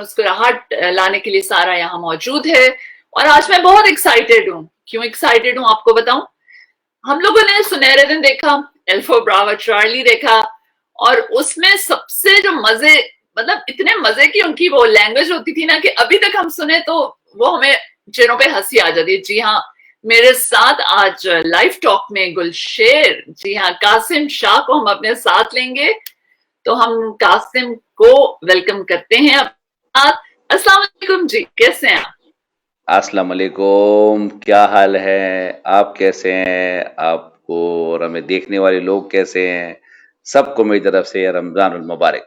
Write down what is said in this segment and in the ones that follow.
मुस्कुराहट लाने के लिए सारा यहाँ मौजूद है। और आज मैं बहुत एक्साइटेड हूँ। क्यों एक्साइटेड हूँ आपको बताऊं? हम लोगों ने सुनहरे दिन देखा, एल्फा ब्रावो चार्ली देखा, और उसमें सबसे जो मजे, मतलब इतने मजे की उनकी वो लैंग्वेज होती थी ना कि अभी तक हम सुने तो वो हमें चेहरों पे हंसी आ जाती है। जी हाँ, मेरे साथ आज लाइव टॉक में गुलशेर, जी हाँ, कासिम शाह को हम अपने साथ लेंगे। तो हम कासिम को वेलकम करते हैं अस्सलाम वालेकुम जी, कैसे हैं आप? अस्सलाम वालेकुम, क्या हाल है? आप कैसे हैं? आपको और हमें देखने वाले लोग कैसे हैं? सबको मेरी तरफ से रमजानुल मुबारक।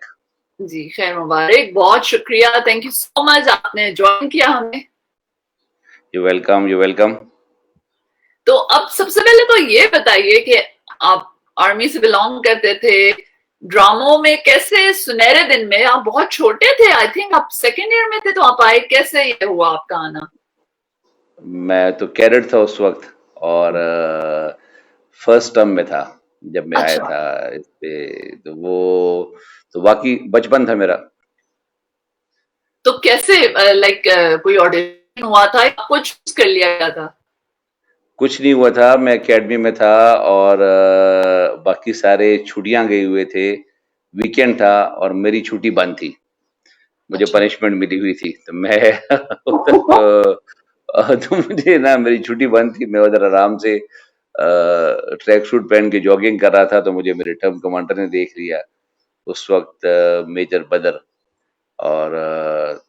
जी खैर मुबारक, बहुत शुक्रिया, थैंक यू सो मच, आपने ज्वाइन किया हमें। You welcome, you welcome. तो अब सबसे पहले तो ये बताइए कि आप आर्मी से बिलोंग करते थे, ड्रामों में कैसे, सुनहरे दिन में आप बहुत छोटे थे, आई थिंक आप सेकेंड ईयर में थे, तो आप आए कैसे, ये हुआ आपका आना? मैं तो कैडेट था उस वक्त और फर्स्ट टर्म में था जब मैं आया अच्छा, था इस पे। तो बाकी बचपन था मेरा। तो कैसे, लाइक कोई ऑडिशन हुआ था या कुछ कर लिया गया था? कुछ नहीं हुआ था, मैं एकेडमी में था और बाकी सारे छुट्टियां गए हुए थे। वीकेंड था और मेरी छुट्टी बंद थी। मुझे अच्छा। पनिशमेंट मिली हुई थी तो मैं तो मुझे ना मेरी छुट्टी बंद थी। मैं उधर आराम से ट्रैक सूट पहन के जॉगिंग कर रहा था तो मुझे मेरे टर्म कमांडर ने देख लिया उस वक्त, मेजर बदर। और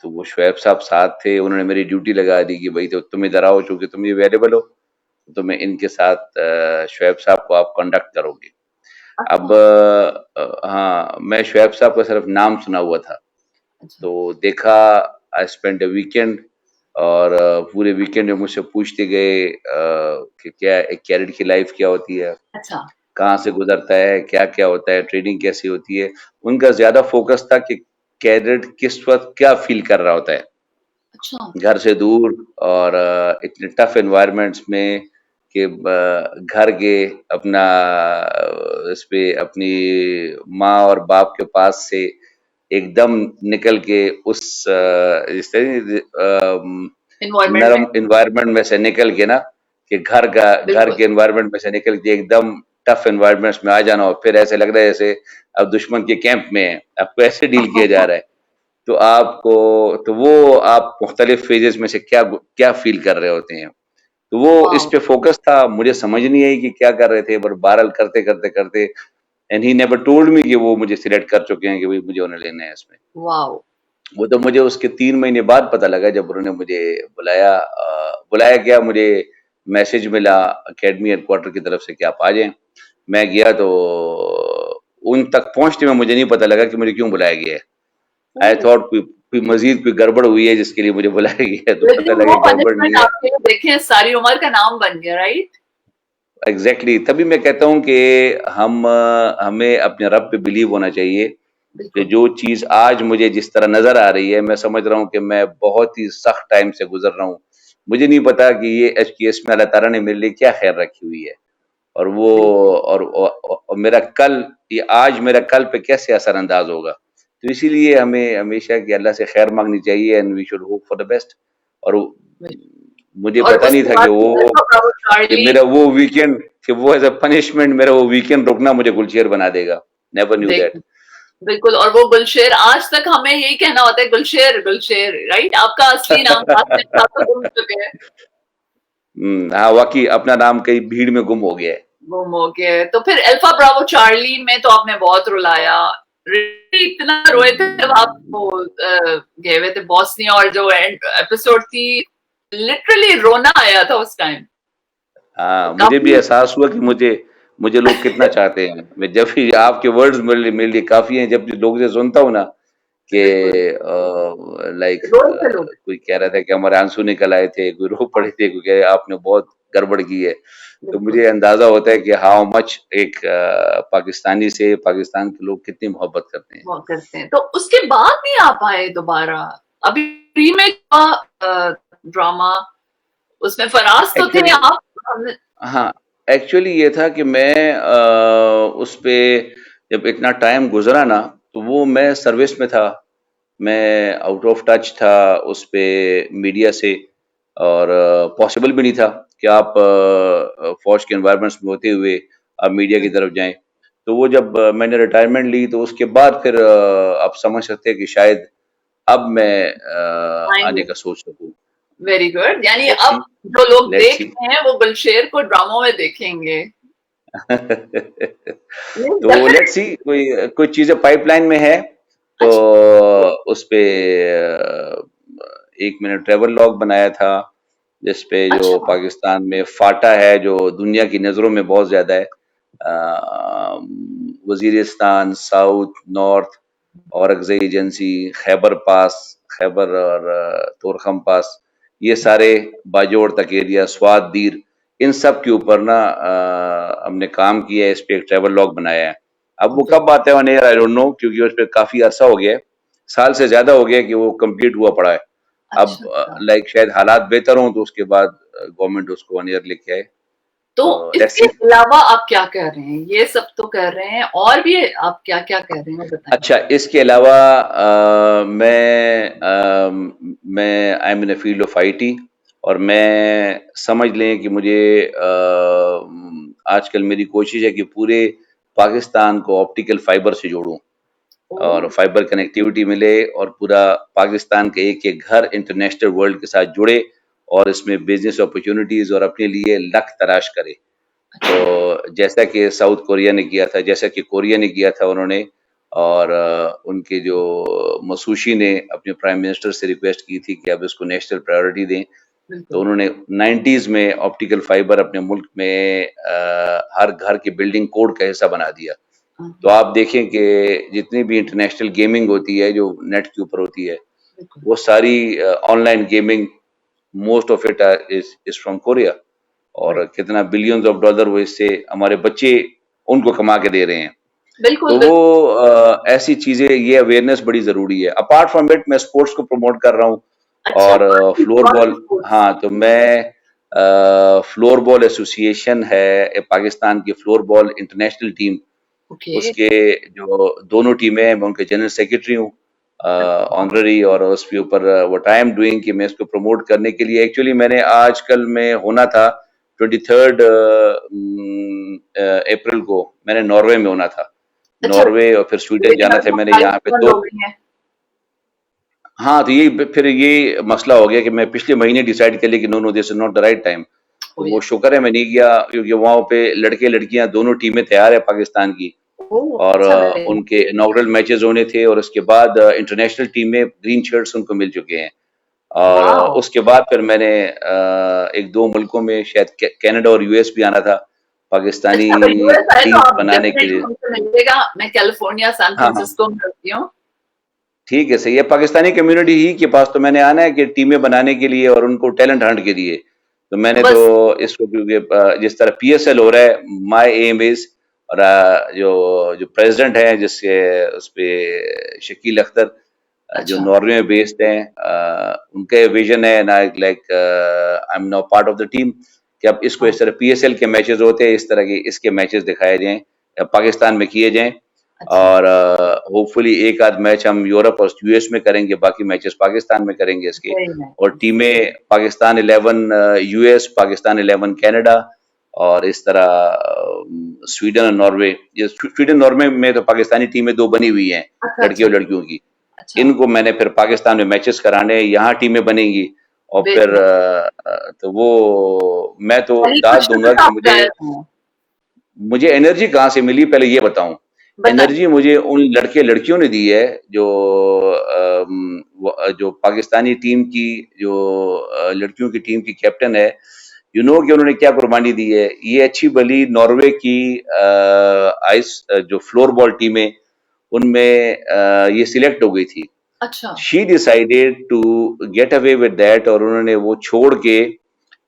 तो वो शुएब साहब साथ थे, उन्होंने मेरी ड्यूटी लगा दी कि भाई तो तुम इधर आओ, चूंकि तुम अवेलेबल हो तो मैं इनके साथ शुएब साहब को आप कंडक्ट करोगे। अब अच्छा। हाँ, मैं शुएब साहब का सिर्फ नाम सुना हुआ था अच्छा। तो देखा। आई स्पेंड अ वीकेंड और पूरे वीकेंड में मुझसे पूछते गए कि क्या एक कैडेट की लाइफ क्या होती है, अच्छा। कहाँ से गुजरता है, क्या क्या होता है, ट्रेनिंग कैसी होती है। उनका ज्यादा फोकस था कि कैडेट किस वक्त क्या फील कर रहा होता है अच्छा। घर से दूर और इतने टफ एनवायरनमेंट्स में कि घर के अपना इस पे अपनी माँ और बाप के पास से एकदम निकल के उस इस तरह इन्वायरमेंट में। नरम एनवायरनमेंट में से निकल के ना, कि घर बिल्कुल। के एनवायरनमेंट में से निकल के एकदम टफ एनवायरनमेंट्स में आ जाना और फिर ऐसे लग रहा है जैसे अब दुश्मन के कैंप में है, आपको ऐसे डील किया जा रहा है। तो आपको तो वो आप मुख्तलिफ फेजेस में से क्या क्या फील कर रहे होते हैं। तो वो इस वाओ। पे फोकस था। मुझे समझ नहीं आई कि क्या कर रहे थे, बट बहरहाल करते करते करते and he never told me कि वो मुझे सिलेक्ट कर चुके हैं कि भाई मुझे उन्हें लेना है इसमें। वाओ। वो तो मुझे उसके 3 महीने बाद पता लगा जब उन्होंने मुझे बुलाया। बुलाया गया, मुझे मैसेज मिला अकेडमी हेडक्वार्टर की तरफ से कि आप आ जाएं। मैं गया तो उन तक पहुंचने में मुझे नहीं पता लगा कि मुझे क्यों बुलाया गया है। आई ओह, थॉट कोई मजीद कोई गड़बड़ हुई है जिसके लिए मुझे बुलाया गया है, तो पता लेकिन लगा वो गड़बड़ नहीं पनिशमेंट है। आपके लिए देखें, सारी उम्र का नाम बन गया, राइट? एग्जैक्टली तभी मैं कहता हूँ कि हमें अपने रब पे बिलीव होना चाहिए कि बिल्कुल। जो चीज आज मुझे जिस तरह नजर आ रही है, मैं समझ रहा हूँ कि मैं बहुत ही सख्त टाइम से गुजर रहा हूँ। मुझे नहीं पता कि ये एचपीएस में अल्लाह ताला ने मेरे लिए क्या खैर रखी हुई है और वो बिल्कुल। और मेरा कल, ये आज मेरा कल पे कैसे असर अंदाज होगा। तो इसीलिए हमें हमेशा कि अल्लाह से खैर मांगनी चाहिए and we should hope for the best. और बिल्कुल। मुझे और पता नहीं उसके था कि बाद वो अल्फा ब्रावो कि चार्ली। मेरा वो वीकेंड, कि वो एज अ पनिशमेंट मेरा वो वीकेंड रुकना मुझे गुलशेर बना देगा। Never knew that. देख, बिल्कुल। और वो गुलशेर, आज तक हमें यही कहना होता है, गुलशेर गुलशेर, राइट? आपका असली नाम कासिम था तो गुम चुके हैं। हाँ, वाकई अपना नाम कहीं भीड़ में गुम हो गया है। गुम हो गए। तो फिर अल्फा ब्रावो चार्ली में तो आपने बहुत रुलाया। Really इतना रोए थे जब आप हम्म, वो गए हुए थे बॉस्निया, और जो एंड एपिसोड थी, लिटरली रोना आया था उस टाइम। तो हाँ, मुझे भी काफी। एहसास हुआ कि मुझे मुझे लोग कितना चाहते हैं। मैं जब भी आपके वर्ड्स मेरे लिए काफी हैं, जब भी लोग से सुनता हूँ ना कि बिल्कुल। लाइक रोए थे लोग। कोई कह रहा था कि हमारे आंसू निकल आए थे, कोई रो पड़े थे, कोई कह रहा आपने बहुत गड़बड़ की है। तो बिल्कुल। मुझे अंदाजा होता है कि हाउ मच एक पाकिस्तानी से पाकिस्तान के लोग कितनी मोहब्बत करते हैं। वो करते हैं, तो उसके बाद नहीं आ पाए दोबारा। अभी रीमेक का ड्रामा, उसमें फराज तो थे एक्चुअली आप। हाँ, एक्चुअली ये था कि मैं उस पे जब इतना टाइम गुजरा ना, तो वो मैं सर्विस में था मैं आउट ऑफ टच था उस पे मीडिया से, और पॉसिबल भी नहीं था कि आप फौज के एनवायरनमेंट्स में होते हुए आप मीडिया की तरफ जाएं। तो वो जब मैंने रिटायरमेंट ली तो उसके बाद फिर आप समझ सकते हैं कि शायद अब मैं आने आएंगे। का सोच सकूं। वेरी गुड, यानी लेट्स सी, अब जो लोग लेट्स देख सी। रहे हैं वो गुलशेर को ड्रामों में देखेंगे। तो लेट्स सी, कोई कुछ चीजें पाइपलाइन में है, तो अच्छा। उस पे एक मैंने ट्रेवल लॉग बनाया था जिस पे जो अच्छा। पाकिस्तान में फाटा है जो दुनिया की नजरों में बहुत ज्यादा है, Waziristan, south, north, Orakzai agency, Khyber pass, Khyber और तोरखम पास, ये सारे बाजोड़ तक एरिया, स्वात दीर, इन सब के ऊपर ना हमने काम किया है, इस पे एक ट्रैवल लॉग बनाया है। अब वो कब आता है on air I don't know, क्योंकि उस पे काफी अरसा हो गया है, साल से ज्यादा हो गया है कि वो कंप्लीट हुआ पड़ा है। अब अच्छा। अच्छा। लाइक शायद हालात बेहतर हों तो उसके बाद गवर्नमेंट उसको ऑन एयर लेके आए, तो तो लेट्स इसके सी। अलावा आप क्या कर रहे हैं? ये सब तो कर रहे हैं, और भी आप क्या क्या कर रहे हैं बताएं। अच्छा, इसके अलावा मैं I am in a field of IT, और मैं समझ लें कि मुझे आजकल मेरी कोशिश है कि पूरे पाकिस्तान को ऑप्टिकल फाइबर से जोड़ूं, ओ। और फाइबर कनेक्टिविटी मिले और पूरा पाकिस्तान के एक एक घर इंटरनेशनल वर्ल्ड के साथ जुड़े, और इसमें बिजनेस अपॉर्चुनिटीज और अपने लिए लक तलाश करे। अच्छा। तो जैसा कि साउथ कोरिया ने किया था, जैसा कि कोरिया ने किया था उन्होंने, और उनके जो मसूशी ने अपने प्राइम मिनिस्टर से रिक्वेस्ट की थी कि अब इसको नेशनल प्रायोरिटी दें, तो बिल्कुल। उन्होंने 90s में ऑप्टिकल फाइबर अपने मुल्क में हर घर की बिल्डिंग कोड का हिस्सा बना दिया। हाँ, तो आप देखें कि जितनी भी इंटरनेशनल गेमिंग होती है जो नेट के ऊपर होती है, बिल्कुल। वो सारी online gaming, most of it is from Korea, और राइट। कितना बिलियंस ऑफ डॉलर वो इससे हमारे बच्चे उनको कमा के दे रहे हैं। बिल्कुल तो वो बिल्कुल। ऐसी चीजें, ये अवेयरनेस बड़ी जरूरी है। अपार्ट फ्रॉम इट मैं स्पोर्ट्स को प्रमोट कर रहा हूँ, अच्छा, और फ्लोर कौन सी बॉल, स्पोर्ट्स? हाँ तो मैं फ्लोर बॉल एसोसिएशन है पाकिस्तान की, floor ball international team, okay. उसके जो दोनों टीमें हैं मैं उनके जनरल सेक्रेटरी हूँ, ऑनररी, और उसके ऊपर व्हाट आई एम डूइंग कि मैं इसको प्रमोट करने के लिए, एक्चुअली मैंने आजकल में होना था 23 अप्रैल को मैंने नॉर्वे में होना था, अच्छा, नॉर्वे और फिर स्वीडन लेकिन जाना अब था तो मैंने फ्लाइट यहाँ पे बंद दो। हो गई है। हाँ, तो ये फिर ये मसला हो गया कि मैं पिछले महीने डिसाइड कर लिया कि no no this is not the right time. ओ तो वो या। शुक्र है मैं नहीं गया, क्योंकि वहां पे लड़के लड़कियां दोनों टीमें तैयार है पाकिस्तान की, ओह और अच्छा है। उनके इनॉग्रल मैचेस होने थे, और उसके बाद इंटरनेशनल टीम में ग्रीन शर्ट्स उनको मिल चुके हैं, और वाओ। उसके बाद फिर मैंने एक दो मुल्कों में शायद कनाडा और यूएस भी आना था पाकिस्तानी अच्छा, तो यूएस आए तो टीम आप बनाने के डेफिनेटली लिए। हमसे मिलिएगा। मैं कैलिफोर्निया सैन हाँ हाँ, फ्रांसिस्को में रहती हूँ। ठीक है, सही है, पाकिस्तानी कम्युनिटी ही के पास तो मैंने आना है कि टीमें बनाने के लिए और उनको टैलेंट हंट के लिए। तो तो मैंने तो बस। इसको, क्योंकि जिस तरह पीएसएल हो रहा है, माय एम इज, और जो जो प्रेसिडेंट है जिसके उस पे शकील अख्तर, जो अच्छा। नॉर्वे में बेस्ड हैं, उनका विजन है ना, like I am now part of the team, कि अब इसको हाँ, इस तरह पीएसएल के मैचेस होते हैं इस तरह के इसके मैचेस दिखाए जाएं, पाकिस्तान में किए जाएं, अच्छा। और होपफुली एक आध मैच हम यूरोप और यूएस में करेंगे, बाकी मैचेस पाकिस्तान में करेंगे इसके, वेरी और नाइस। टीमें पाकिस्तान 11 यूएस, पाकिस्तान 11 कनाडा, और इस तरह स्वीडन और नॉर्वे। ये स्वीडन नॉर्वे में तो पाकिस्तानी टीमें दो बनी हुई हैं, अच्छा लड़कियों अच्छा। और लड़कियों की। अच्छा। इनको मैंने फिर पाकिस्तान में मैचेस कराने, यहाँ टीमें बनेंगी, और वेरी फिर नाइस। तो वो मैं तो चलिए दाद कुछ दूंगा तो कि आप मुझे गए हैं। मुझे एनर्जी कहाँ से मिली पहले ये बताऊं। बताइए। एनर्जी मुझे उन लड़के लड़कियों ने दी है जो जो पाकिस्तानी टीम की जो लड़कियों की टीम की कैप्टन है, यू नो कि उन्होंने क्या कुर्बानी दी है। ये अच्छी भली नॉर्वे की आइस जो फ्लोर बॉल टीम है उनमें ये सिलेक्ट हो गई थी। अच्छा। She decided to get away with that, और उन्होंने वो छोड़ के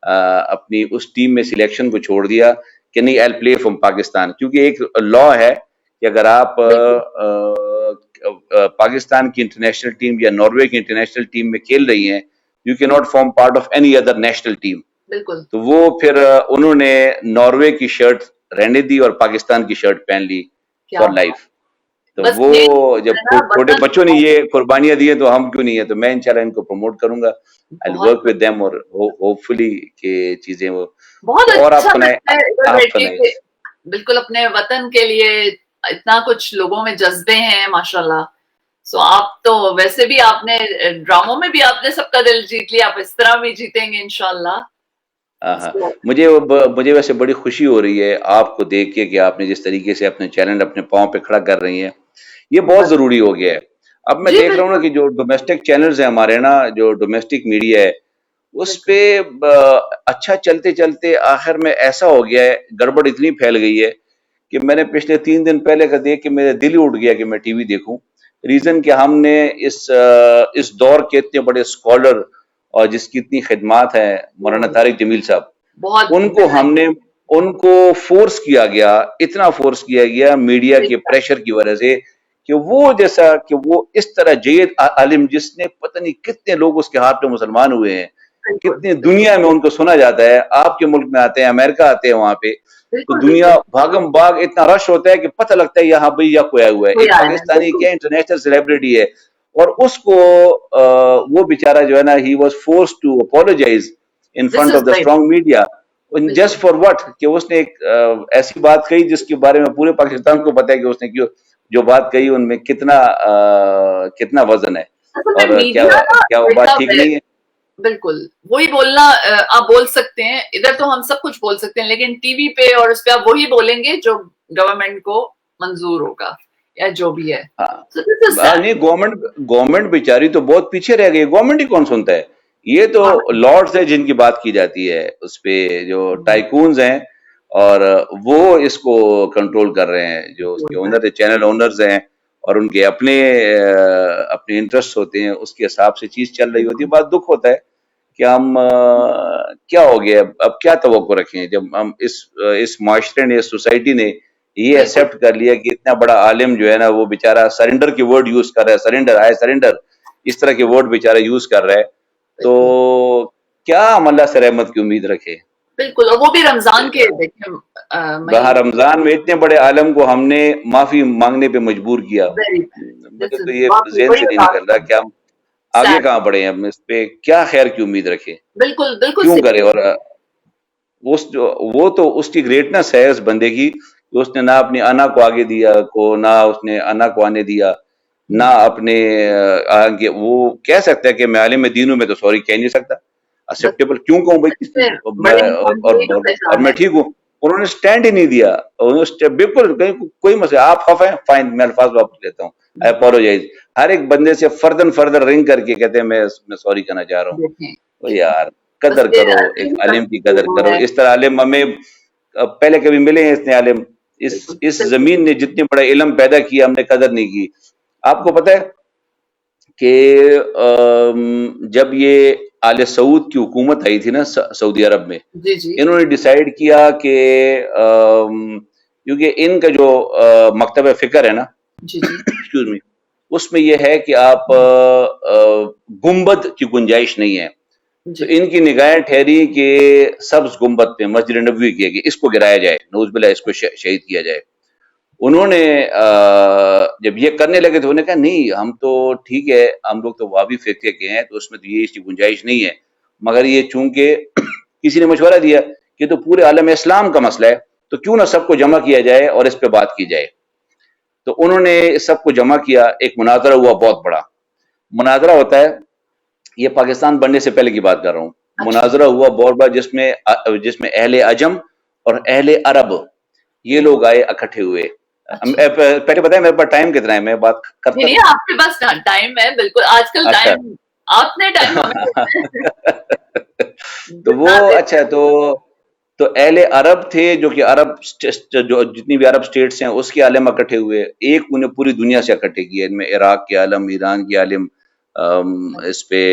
अपनी उस टीम में सिलेक्शन को छोड़ दिया कि नहीं, आई प्ले फ्रॉम पाकिस्तान, क्योंकि एक लॉ है कि अगर आप बिल्कुल पाकिस्तान की इंटरनेशनल टीम या नॉर्वे की इंटरनेशनल टीम में खेल रही हैं, you can not form part of any other national team. बिल्कुल। तो वो फिर उन्होंने नॉर्वे की शर्ट रहने दी और पाकिस्तान की शर्ट पहन ली क्या फॉर बात। लाइफ। तो बस वो यही जब है ना, छोटे वतन बच्चों ने ये कुर्बानियां दी हैं तो हम क्यों नहीं है, तो मैं इंशाल्लाह इनको प्रमोट करूंगा, आई विल बहुत वर्क विद देम, और होपफुली कि चीजें वो। बहुत तो और आप अच्छा सुनाए, लगता है इधर आप बैठ सुनाए। के, बिल्कुल अपने वतन के लिए इतना कुछ लोगों में जज्बे हैं माशाल्लाह। सो आप तो वैसे भी आपने ड्रामों में भी आपने सबका दिल जीत लिया, आप इस तरह भी जीतेंगे इंशाल्लाह। हाँ हाँ, So, मुझे वैसे बड़ी खुशी हो रही है आपको देख के कि आपने जिस तरीके से अपने चैनल अपने पाँव पे खड़ा कर रही हैं, ये बहुत बस जरूरी हो गया है। अब मैं जी देख रहा हूँ ना बिल्कुल कि जो डोमेस्टिक चैनल्स हैं हमारे ना, जो डोमेस्टिक मीडिया है, उस बिल्कुल। पे अच्छा चलते चलते आखिर में ऐसा हो गया है, गड़बड़ इतनी फैल गई है कि मैंने पिछले 3 दिन पहले का देख के मेरा दिल ही उठ गया कि मैं टीवी देखूं। रीजन कि हमने इस दौर के इतने बड़े स्कॉलर और जिसकी इतनी खिदमात है, मौलाना तारिक जमील साहब, बहुत उनको हमने उनको फोर्स किया गया, इतना फोर्स किया गया मीडिया के प्रेशर की वजह से कि वो इस तरह जयद आलिम, जिसने पता नहीं कितने लोग उसके हाथ में मुसलमान हुए हैं, बिल्कुल कितनी दुनिया में उनको सुना जाता है, आपके मुल्क में आते हैं, अमेरिका आते हैं, वहां पे तो बिल्कुल दुनिया बिल्कुल। भागम भाग इतना रश होता है कि पता लगता है यहाँ भैया कोया हुआ है, कोई एक आया है पाकिस्तानी बिल्कुल। क्या इंटरनेशनल सेलिब्रिटी है। और उसको वो बेचारा जो है ना, he was force to apologize in this front is of the right. Strong media, बिल्कुल जस्ट फॉर व्हाट, कि उसने एक ऐसी बात कही जिसके बारे में पूरे पाकिस्तान को पता है कि उसने क्यों जो बात कही उनमें कितना वजन है, असल में और क्या मीडिया ना क्या वो बात बेटा ठीक नहीं है। बिल्कुल वही बोलना, आप बोल सकते हैं इधर तो हम सब कुछ बोल सकते हैं, लेकिन टीवी पे और उस पे आप वही बोलेंगे जो गवर्नमेंट को मंजूर होगा या जो भी है। हाँ, सो दिस इज नहीं, गवर्नमेंट गवर्नमेंट बेचारी तो बहुत पीछे रह गई, गवर्नमेंट ही कौन सुनता है। ये तो सैड। लॉर्ड्स है जिनकी बात की जाती है, उस पे जो टाइकून्स हैं, और वो इसको कंट्रोल कर रहे हैं, जो उसके ओनर है, चैनल ओनर्स हैं, और उनके अपने इंटरेस्ट होते हैं, उसके हिसाब से चीज चल रही होती है। बात दुख होता है कि हम क्या हो गया, अब क्या तवक्को रखें जब हम इस माशरे ने, इस सोसाइटी ने ये बिल्कुल एक्सेप्ट कर लिया कि इतना बड़ा आलिम जो है ना, वो बेचारा सरेंडर के वर्ड यूज कर रहा है, सरेंडर, आई सरेंडर, इस तरह के वर्ड बेचारा यूज कर रहा है, तो बिल्कुल क्या हम अल्लाह से रहमत की उम्मीद रखें। बिल्कुल। और वो भी रमजान के देखिए वहाँ महीने। रमजान में इतने बड़े आलम को हमने माफी मांगने पे मजबूर किया। वेरी मुझे दिस तो इज ये वाकई ज़हन बड़ी से नहीं बात निकल रहा है। कि हम आगे सैड। कहाँ बढ़े, हम इस पे क्या खैर की उम्मीद रखें, बिल्कुल बिल्कुल क्यों सही। करें। और वो तो उसकी ग्रेटनेस है उस बंदे की कि उसने ना अपनी अना को आगे दिया, ना उसने अना को आने दिया, ना अपने आगे वो कह सकता है कि मैं आलिम दीन हूं, मैं तो सॉरी कह नहीं सकता, बस एक्सेप्टेबल क्यों कहूं भाई इससे बड़े इंसान को यही और पहचान मैं है। ठीक हूँ। उन्होंने स्टैंड ही नहीं दिया, बिल्कुल कहीं कोई मसला, आप खफा है, फाइन, मैं अल्फाज वापस लेता हूँ, आई अपोलोजाइज। हर एक बंदे से फर्दन फर्दर रिंग करके कहते हैं मैं सॉरी कहना चाह रहा हूँ। देखें ओ यार, बस कदर ये करो, एक अजीम आलिम की तस्वीर कदर वो करो। है। इस तरह आलिम हमें पहले कभी मिले हैं, इतने आलिम बिल्कुल इस बिल्कुल जमीन ने जितने बड़ा इल्म पैदा किया, हमने कदर नहीं की। आपको पता है कि जब ये आले सऊद की हुकूमत आई थी ना सऊदी अरब में, जी जी इन्होंने डिसाइड किया कि क्योंकि इनका जो मकतब फिक्र है ना, जी जी एक्सक्यूज मी, उसमें यह है कि आप गुंबद की गुंजाइश नहीं है, तो जी इनकी निगाहें ठहरी कि सब्ज गुंबद पे मस्जिद नबवी किया कि इसको गिराया जाए, नऊजुबिल्लाह, इसको शहीद किया जाए। उन्होंने जब ये करने लगे तो उन्होंने कहा नहीं, हम तो ठीक है, हम लोग तो वाबी फिक्र के हैं, तो उसमें तो ये इसकी गुंजाइश नहीं है, मगर ये चूंकि किसी ने मशवरा दिया कि तो पूरे आलम इस्लाम का मसला है, तो क्यों ना सबको जमा किया जाए और इस पे बात की जाए। तो उन्होंने सबको जमा किया, एक मुनाजरा हुआ बहुत बड़ा। मुनाजरा होता है, ये पाकिस्तान बनने से पहले की बात कर रहा हूँ, अच्छा मुनाजरा हुआ बहुत बड़ा, जिसमें अहले अजम और अहले अरब ये लोग आए, इकट्ठे हुए। अच्छा। पहले बताया मेरे पास टाइम कितना है, मैं बात नहीं करता नहीं रहूं। आपके पास टाइम है बिल्कुल, आजकल अच्छा। टाइम आपने टाइम हमें देना है। तो वो जितना दे। अच्छा, तो अहले अरब थे, जो कि जो जितनी भी अरब स्टेट्स हैं उसके आलिम इकट्ठे हुए, एक उन्हें पूरी दुनिया से इकट्ठे किए, इनमें इराक के आलिम, ईरान के आलिम, इस पे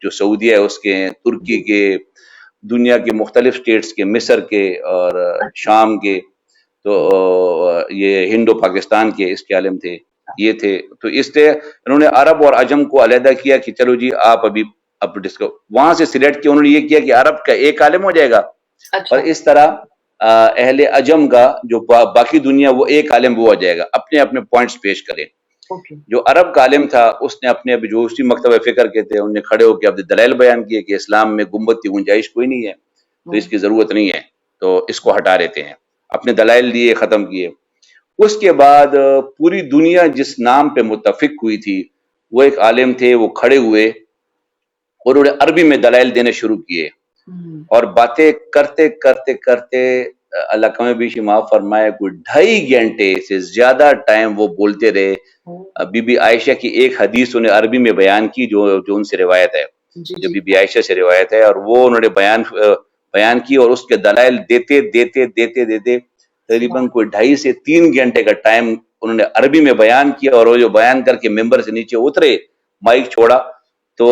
जो सऊदीया है उसके हैं, तुर्की जी के, दुनिया के मुख्तलिफ स्टेट्स के, मिस्र के और अच्छा। शाम के, तो ये हिंदो पाकिस्तान के इसके आलिम थे, ये थे। तो इसलिए इन्होंने अरब और अजम को अलहदा किया कि चलो जी आप अभी अब डिस्को वहां से सिलेक्ट किया, उन्होंने ये किया कि अरब का एक आलिम हो जाएगा, और अच्छा इस तरह अहले अजम का जो बाकी दुनिया वो एक आलिम वो आ जाएगा, अपने अपने पॉइंट्स पेश करें। ओके। जो अरब का आलिम था उसने अपने अभी जो उसी मकतब फिक्र के थे उन्हें खड़े होकर अपने दलाइल बयान किए कि इस्लाम में गुम्बद की गुंजाइश कोई नहीं है, तो इसकी जरूरत नहीं है, तो इसको हटा देते हैं। अपने दलाइल दिए, खत्म किए। उसके बाद पूरी दुनिया जिस नाम पे मुत्तफिक हुई थी, वो एक आलिम थे, वो खड़े हुए और उन्होंने अरबी में दलाइल देने शुरू किए और बातें करते करते करते अल्लाह कमे बीशी माफ फरमाए, कोई 2.5 घंटे से ज्यादा टाइम वो बोलते रहे। बीबी आयशा की एक हदीस उन्हें अरबी में बयान की जो जो उनसे रिवायत है, जो बीबी आयशा से रिवायत है, और वो उन्होंने बयान की और उसके दलाइल देते देते देते देते तकरीबन कोई 2.5 से 3 घंटे का टाइम उन्होंने अरबी में बयान किया। और वो जो बयान करके मेंबर से नीचे उतरे, माइक छोड़ा, तो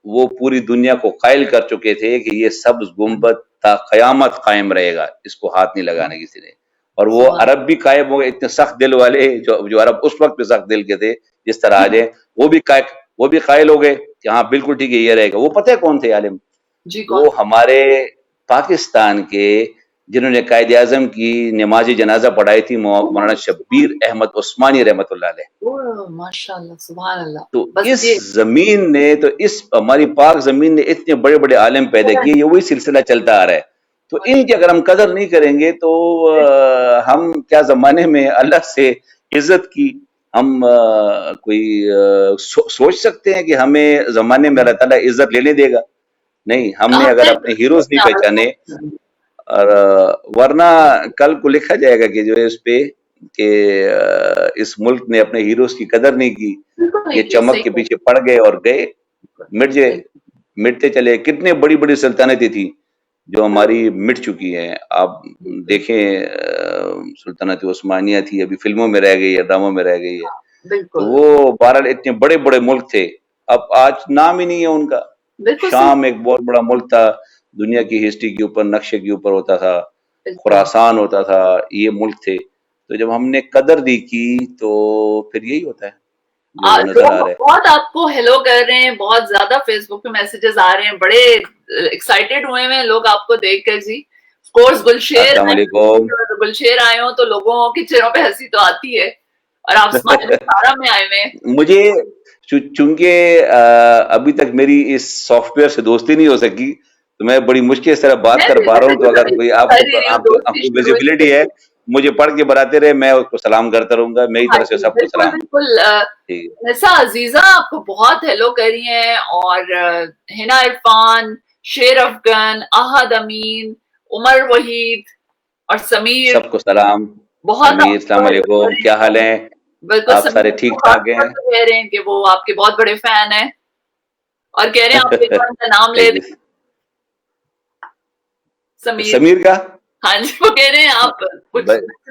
वो पूरी दुनिया को कायल कर चुके थे कि ये सब्ज गुंबद ता कयामत कायम रहेगा, इसको हाथ नहीं लगाने किसी ने। और वो अरब भी कायम हो गए, इतने सख्त दिल वाले जो अरब उस वक्त पे सख्त दिल के थे जिस तरह आज है, वो भी कायल हो गए कि हाँ बिल्कुल ठीक है ये रहेगा। वो पता है कौन थे आलिम? वो हमारे पाकिस्तान के जिन्होंने कायदे आजम की नमाज जनाजा पढ़ाई थी, मौलाना शब्बीर अहमद उस्मानी रहमतुल्लाह अलैह। माशाअल्लाह, सुभान अल्लाह। तो इस जमीन ने, तो इस हमारी पाक जमीन ने इतने बड़े बड़े आलिम पैदा किए, ये वही सिलसिला चलता आ रहा है। तो इनकी अगर हम कदर नहीं करेंगे तो हम क्या जमाने में अल्लाह से इज्जत की हम कोई सोच सकते हैं कि हमें जमाने में अल्लाह ताला इज्जत लेने देगा? नहीं, हमने अगर अपने हीरोज नहीं पहचाने, और वरना कल को लिखा जाएगा कि जो है इस पे कि इस मुल्क ने अपने हीरोज की कदर नहीं की, ये चमक के पीछे पड़ गए और गए, मिटते चले। कितने बड़ी बड़ी सल्तनतें थी जो हमारी मिट चुकी हैं। आप देखें सुल्तानत उस्मानिया थी, अभी फिल्मों में रह गई है, ड्रामों में रह गई है। तो वो बहरहाल इतने बड़े बड़े मुल्क थे, अब आज नाम ही नहीं है उनका। शाम एक बहुत बड़ा मुल्क था, दुनिया की हिस्ट्री के ऊपर, नक्शे के ऊपर होता था, खुरासान होता था, ये मुल्क थे। तो जब हमने कदर दी की तो फिर यही होता है जो नजर आ रहा है। बहुत आपको हेलो कर रहे हैं, बहुत ज्यादा फेसबुक पे मैसेजेस आ रहे हैं, बड़े एक्साइटेड हुए हैं लोग आपको देखकर जी। कोर्स गुलशेर आए हो तो लोगों के चेहरों पे हंसी तो आती है, और आप सारा में आए हुए हैं। मुझे चूंकि अभी तक मेरी इस सॉफ्टवेयर से दोस्ती नहीं हो सकी, तो मैं बड़ी मुश्किल से बात कर पा रहा हूँ। तो अगर कोई आपको विजिबिलिटी है, मुझे पढ़ के बताते रहे, मैं उसको सलाम करता रहूंगा। मेरी तरफ से सबको सलाम। बिल्कुल। ऐसा अजीजा आपको बहुत हेलो करी है, और हिना इरफान, शेर अफगन, अहद अमीन, उमर वहीद और समीर, सबको सलाम। बहुत समीर, अस्सलाम वालेकुम, क्या हाल है? आप सारे ठीक ठाक हैं? कह रहे हैं कि वो आपके बहुत बड़े फैन हैं और कह रहे हैं आप उनका नाम ले दें। समीर का? हाँ जी, वो कह रहे हैं आप कुछ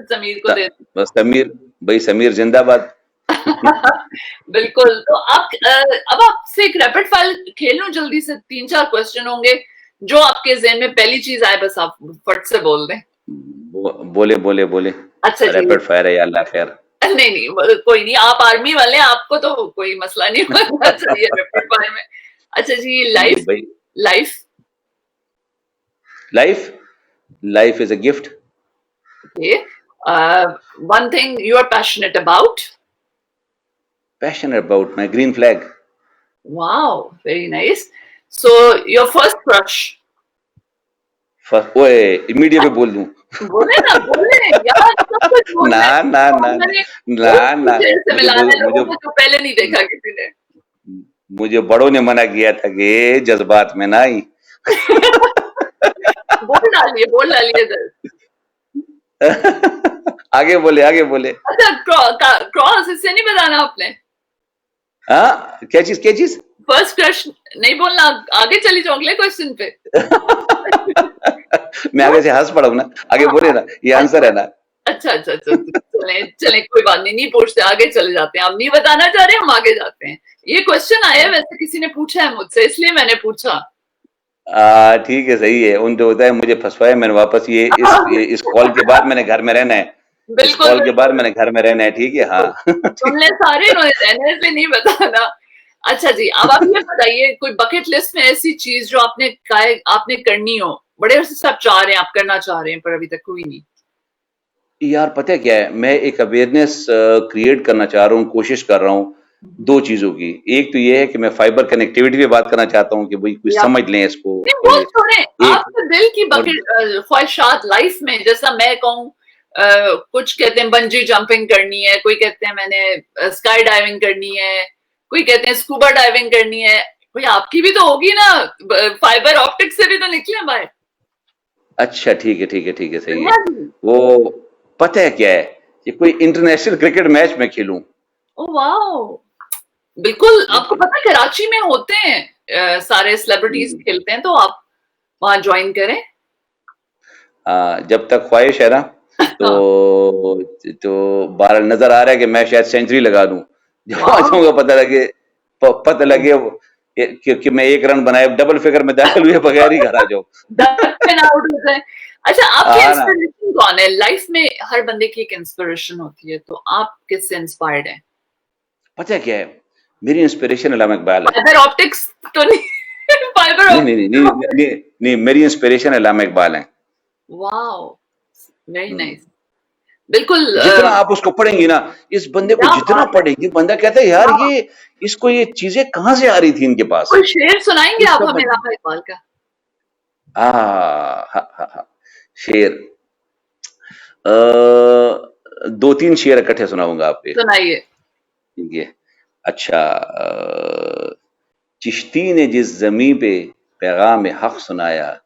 समीर को दे दें। बस समीर भाई, समीर जिंदाबाद। बिल्कुल। तो आप अब आपसे एक रैपिड फायर खेल लूं, जल्दी से 3-4 क्वेश्चन होंगे, जो आपके ज़हन में पहली चीज आए बस आप फट से बोल दें। बोले। अच्छा, रैपिड फायर है या अल्लाह खैर? नहीं, कोई नहीं, आप आर्मी वाले, आपको तो कोई मसला नहीं होना चाहिए रैपिड फायर में। अच्छा जी, life is a gift. Okay. One thing you are passionate about? Passionate about my green flag. Wow, very nice. So your first crush? ओए इमीडिएट पे बोल दूं? बोले यार, सब कुछ बोलना है। ना मुझे तो पहले नहीं देखा किसी ने। मुझे बड़ों ने मना किया था कि जज्बात में ना आई। बोल डालिए आगे बोले। अच्छा, क्रॉस इससे नहीं बताना आपने? हाँ, क्या चीज? फर्स्ट क्रश नहीं बोलना, आगे चली जाओ अगले क्वेश्चन पे। मैं आगे से हंस पड़ा हूँ ना, आगे बोले ना, ये आंसर है ना। अच्छा, चले कोई बात नहीं पूछते, आगे चले जाते हैं। आप नहीं बताना चाह रहे, हम आगे जाते हैं। ये क्वेश्चन आया वैसे किसी ने पूछा है मुझसे, इसलिए मैंने पूछा। ठीक है, सही है। उन जो होता है मुझे फंसवाया, मैंने वापस इस कॉल के बाद मैंने घर में रहना है। इस कॉल के बाद मैंने घर में रहना है, ठीक है? हाँ। तुमने सारे रहने से नहीं बताना। अच्छा जी, अब आप ये बताइए, कोई बकेट लिस्ट में ऐसी चीज जो आपने करनी हो, बड़े अरसे से आप चाह रहे हैं, आप करना चाह रहे हैं, पर अभी तक हुई नहीं? यार पता है क्या है, मैं एक अवेयरनेस क्रिएट करना चाह रहा हूँ, कोशिश कर रहा हूँ दो चीजों की। एक तो ये है कि मैं फाइबर कनेक्टिविटी पे बात करना चाहता हूँ कि भाई कोई समझ लें इसको। नहीं, वो छोड़ें, एक आपके दिल की और ख्वाहिशात लाइफ में, जैसा मैं कहूँ, कुछ कहते हैं बंजी जंपिंग करनी है, कोई कहते हैं मैंने स्काई डाइविंग करनी है, कोई कहते हैं स्कूबा डाइविंग करनी है, कोई आपकी भी तो होगी ना, फाइबर ऑप्टिक से भी तो निकले बाहर। अच्छा ठीक है ठीक है ठीक है, सही है। वो पता है क्या है, ये कोई इंटरनेशनल क्रिकेट मैच में खेलूं। ओह वाओ, बिल्कुल। आपको पता है कराची में होते हैं सारे सेलिब्रिटीज खेलते हैं, तो आप वहां ज्वाइन करें। जब तक ख्वाहिश है ना, तो बारह नजर आ रहा है कि मैं शायद सेंचुरी लगा दूं। जब आ जाऊंगा पता लगे कि मैं एक रन बनाए, डबल फिगर में दाखिल हुए बगैर ही घर आ जाऊं। आउट हो जाए। अच्छा, आपकी इंस्पिरेशन कौन है लाइफ में? हर बंदे की एक इंस्पिरेशन होती है, तो आप किससे इंस्पायर्ड हैं? पता है क्या है, मेरी इंस्पिरेशन अल्लामा इकबाल है। फाइबर ऑप्टिक्स तो नहीं? फाइबर नहीं, मेरी इंस्पिरेशन अल्लामा इकबाल है। Wow, very nice. बिल्कुल, जितना आप उसको पढ़ेंगी ना, इस बंदे को जितना पढ़ेंगे, बंदा कहता है यार इसको ये चीजें कहाँ से आ रही थी इनके पास। कोई शेर सुनाएंगे आप हमें अल्लामा इकबाल का? हाँ, शेर दो तीन शेर इकट्ठे सुनाऊंगा आपके। सुनाइए। ठीक है। अच्छा, चिश्ती ने जिस जमी पे पैगाम हक सुनाया,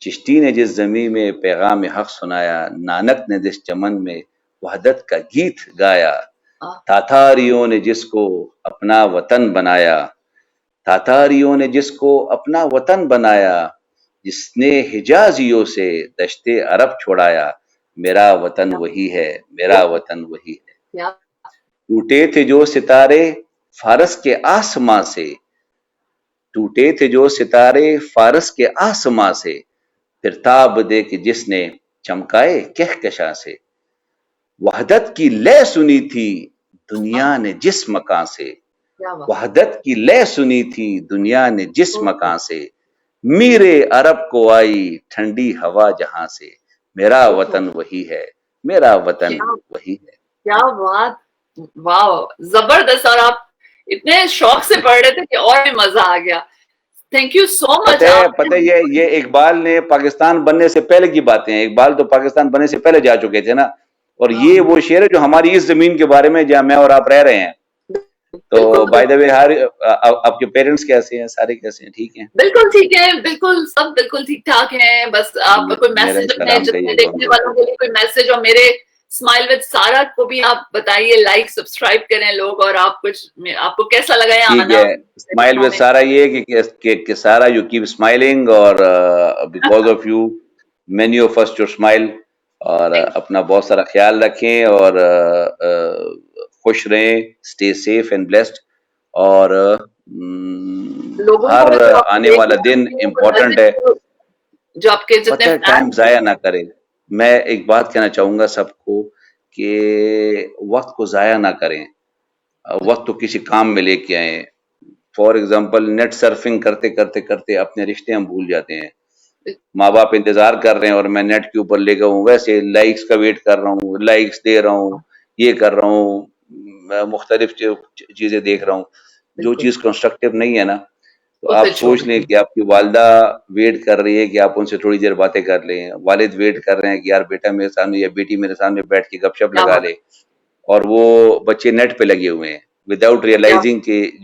चिश्ती ने जिस जमी में पैगाम हक सुनाया, नानक ने जिस चमन में वहदत का गीत गाया, तातारियों ने जिसको अपना वतन बनाया, तातारियों ने जिसको अपना वतन बनाया, जिसने हिजाजियों से दश्ते अरब छोड़ाया, मेरा वतन वही है, मेरा वतन वही है। टूटे थे जो सितारे फारस के आसमां से, टूटे थे जो सितारे फारस के आसमां से, फिर ताब दे के जिसने चमकाए कहकशां से, वहदत की लय सुनी थी दुनिया ने जिस मकान से, वहदत की लय सुनी थी दुनिया ने जिस मकान से, मीरे अरब को आई ठंडी हवा जहां से, मेरा वतन वही है, मेरा वतन वही है। क्या बात, वाह, जबरदस्त। और आप इतने शौक से पढ़ रहे थे कि और भी मजा आ गया। Thank you so much. पता है ये इकबाल ने पाकिस्तान बनने से पहले की बातें हैं। इकबाल तो पाकिस्तान बनने से पहले जा चुके थे ना, और ये वो शेर है जो हमारी इस जमीन के बारे में जहाँ मैं और आप रह रहे हैं। तो बाय द वे, आपके पेरेंट्स कैसे हैं? सारे कैसे हैं? ठीक हैं? बिल्कुल ठीक है, बिल्कुल सब बिल्कुल ठीक ठाक हैं। बस आप कोई मैसेज अपने जितने देखने वालों के लिए कोई मैसेज, और मेरे स्माइल विद सारा को भी आप बताइए, लाइक सब्सक्राइब करें लोग। और आप आपको कैसा लगा यहाँ आना? स्माइल विद सारा ये कि सारा यू कीप स्माइलिंग, और because of you many of us to smile. और अपना बहुत सारा ख्याल रखें, और खुश रहें, स्टे सेफ एंड ब्लेस्ड। और हर आने वाला दिन इम्पोर्टेंट है, जो आपके जितने टाइम जाया ना करें। मैं एक बात कहना चाहूंगा सबको कि वक्त को जाया ना करें, वक्त तो किसी काम में लेके आए। फॉर एग्जाम्पल, नेट सर्फिंग करते करते करते अपने रिश्ते हम भूल जाते हैं। माँ बाप इंतजार कर रहे हैं और मैं नेट के ऊपर लेगा हूँ, वैसे लाइक्स का वेट कर रहा हूँ, लाइक्स दे रहा हूँ, ये कर रहा हूँ, मुख्तलिफ चीजें देख रहा हूँ। जो चीज कंस्ट्रक्टिव नहीं है ना, तो आप सोच लें कि आपकी वालदा वेट कर रही है कि आप उनसे थोड़ी देर बातें कर लें, वालिद वेट कर रहे हैं कि यार बेटा मेरे सामने या बेटी मेरे सामने बैठ के गपशप लगा ले, और वो बच्चे नेट पे लगे हुए हैं विदाउट रियलाइजिंग कि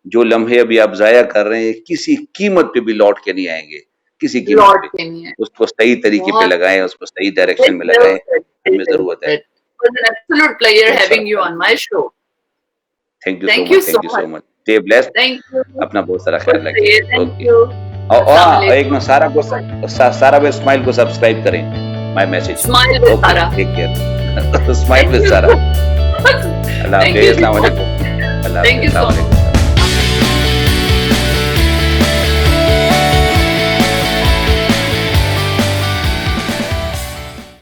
जो लम्हे अभी आप जाया कर रहे हैं किसी कीमत पे भी लौट के नहीं आएंगे, किसी कीमत पे। उसको सही तरीके पे लगाएं, उसको सही डायरेक्शन में लगाएं, हमें जरूरत है। Thank you so much. Stay blessed, अपना बहुत सारा ख्याल रखें। ओके, और एक ना सारा विद स्माइल को सब्सक्राइब करें। माय मैसेज, स्माइल विद सारा, टेक केयर। स्माइल विद सारा। अल्लाह हाफिज़, अस्सलाम वालेकुम।